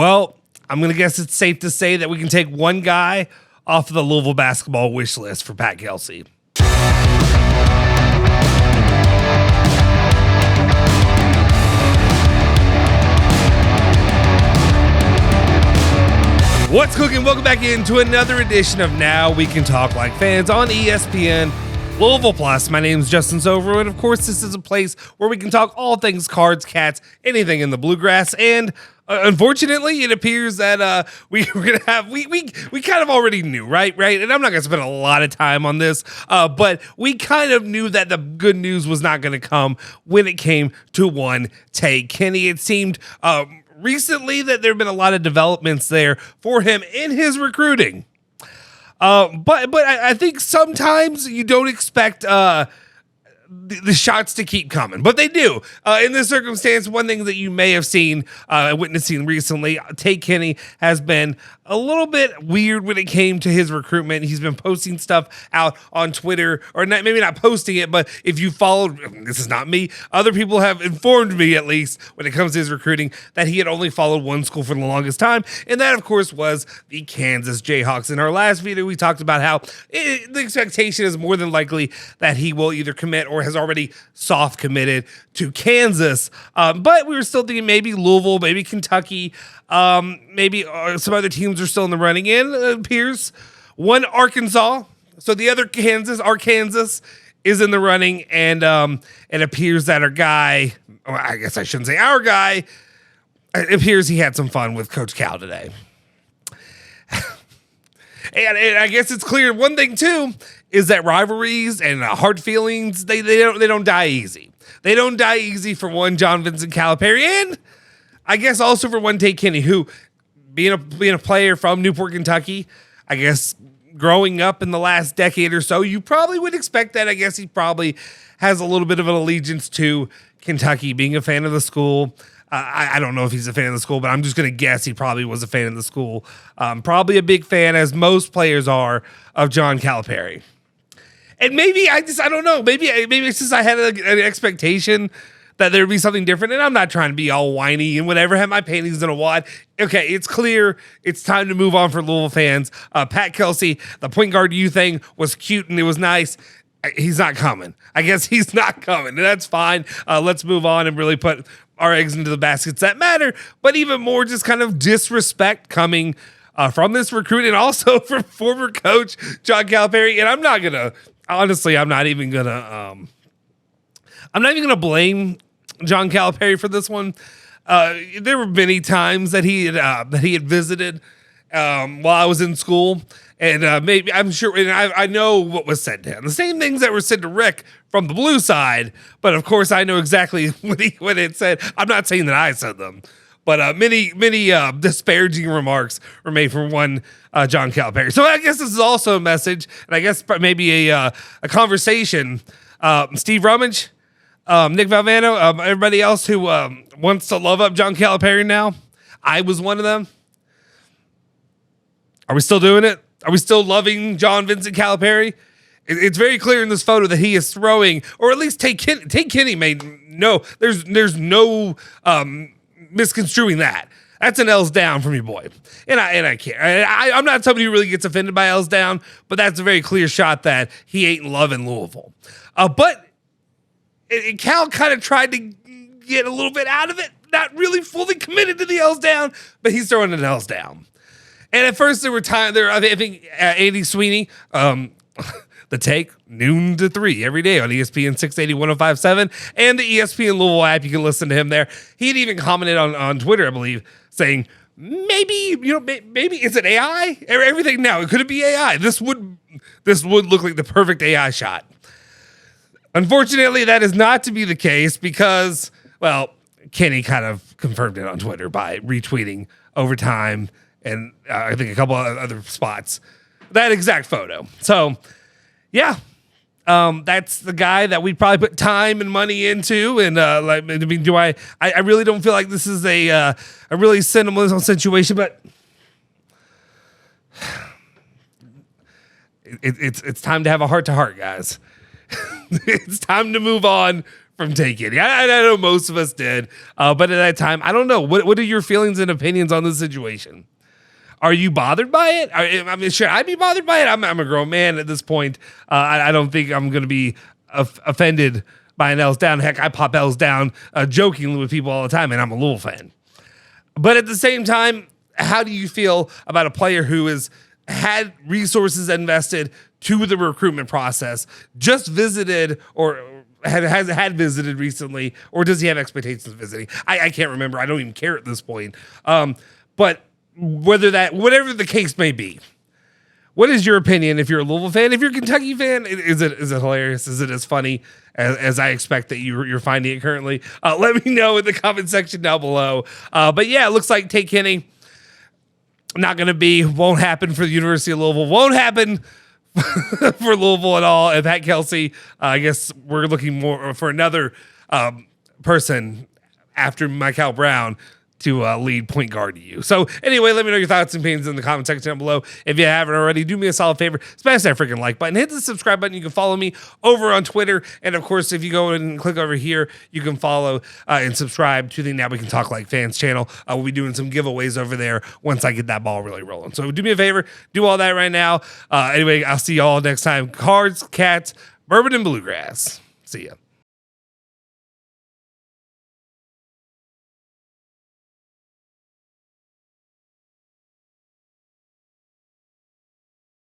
Well, I'm going to guess it's safe to say that we can take one guy off of the Louisville basketball wish list for Pat Kelsey. What's cooking? Welcome back into another edition of Now We Can Talk Like Fans on ESPN Louisville Plus. My name is Justin Zovero, and of course, this is a place where we can talk all things cards, cats, anything in the bluegrass. And unfortunately, it appears that we're gonna have we kind of already knew, right? And I'm not gonna spend a lot of time on this, but we kind of knew that the good news was not gonna come when it came to one Tay Kinney. It seemed recently that there have been a lot of developments there for him in his recruiting. But I think sometimes you don't expect the shots to keep coming, but they do. In this circumstance, one thing that you may have seen, witnessing recently, Tay Kinney has been a little bit weird when it came to his recruitment. He's been posting stuff out on Twitter, or not, maybe not posting it, but if you followed, this is not me, other people have informed me, at least when it comes to his recruiting, that he had only followed one school for the longest time, and that, of course, was the Kansas Jayhawks. In our last video, we talked about how the expectation is more than likely that he will either commit or has already soft committed to Kansas. But we were still thinking maybe Louisville, maybe Kentucky, maybe some other teams are still in the running in, it appears. One, Arkansas. So the other Arkansas is in the running, and it appears that our guy, or I guess I shouldn't say our guy, it appears he had some fun with Coach Cal today. And I guess it's clear one thing too is that rivalries and hard feelings they don't die easy. They don't die easy for one John Vincent Calipari, and I guess also for one Tay Kinney, who being a player from Newport, Kentucky, I guess growing up in the last decade or so, you probably would expect that. I guess he probably has a little bit of an allegiance to Kentucky, being a fan of the school. I don't know if he's a fan of the school, but I'm just going to guess he probably was a fan of the school. Probably a big fan, as most players are, of John Calipari. And maybe I don't know. Maybe it's just I had an expectation that there'd be something different. And I'm not trying to be all whiny and whatever, have my panties in a wad. Okay, it's clear. It's time to move on for Louisville fans. Pat Kelsey, the point guard you thing was cute and it was nice. He's not coming. I guess he's not coming. And that's fine. Let's move on and really put our eggs into the baskets that matter. But even more just kind of disrespect coming from this recruit and also from former coach John Calipari. And I'm not even gonna blame John Calipari for this one. There were many times that he had visited while I was in school, and maybe I'm sure, and I know what was said to him. The same things that were said to Rick from the blue side, but of course I know exactly what it said. I'm not saying that I said them, but many disparaging remarks were made from one John Calipari. So I guess this is also a message, and I guess maybe a conversation. Steve Rummage, Nick Valvano, everybody else who wants to love up John Calipari now. I was one of them. Are we still doing it? Are we still loving John Vincent Calipari? It's very clear in this photo that he is throwing, or at least Tay Kinney made no. There's no misconstruing that. That's an L's down from your boy, and I can't. I'm not somebody who really gets offended by L's down, but that's a very clear shot that he ain't loving Louisville. But Cal kind of tried to get a little bit out of it, not really fully committed to the L's down, but he's throwing an L's down. And at first there were times there. I think Andy Sweeney, the Take, noon to 3 every day on ESPN 680 1057 and the ESPN Louisville app. You can listen to him there. He had even commented on Twitter, I believe, saying maybe is it AI? Everything now, could it be AI? This would look like the perfect AI shot. Unfortunately, that is not to be the case because, well, Kenny kind of confirmed it on Twitter by retweeting Overtime and I think a couple of other spots that exact photo. So, yeah, that's the guy that we'd probably put time and money into. And I really don't feel like this is a really sentimental situation, but it's time to have a heart to heart, guys. It's time to move on from Tay Kinney. I know most of us did, but at that time, I don't know. What are your feelings and opinions on this situation? Are you bothered by it? I mean, should I be bothered by it? I'm a grown man at this point. I don't think I'm going to be offended by an L's down. Heck, I pop L's down jokingly with people all the time, and I'm a Louisville fan. But at the same time, how do you feel about a player who has had resources invested to the recruitment process, just visited or had visited recently, or does he have expectations of visiting? I can't remember. I don't even care at this point. But whatever the case may be, what is your opinion if you're a Louisville fan? If you're a Kentucky fan, is it hilarious? Is it as funny as I expect that you're finding it currently? Let me know in the comment section down below. But yeah, it looks like Tay Kinney won't happen for the University of Louisville. Won't happen for Louisville at all. And Pat Kelsey, I guess we're looking more for another person after Michael Brown to lead point guard to you. So anyway, let me know your thoughts and opinions in the comment section down below. If you haven't already, do me a solid favor, smash that freaking like button, hit the subscribe button. You can follow me over on Twitter. And of course, if you go and click over here, you can follow and subscribe to the Now We Can Talk Like Fans channel. We'll be doing some giveaways over there once I get that ball really rolling. So do me a favor, do all that right now. Anyway, I'll see y'all next time. Cards, Cats, Bourbon, and Bluegrass. See ya.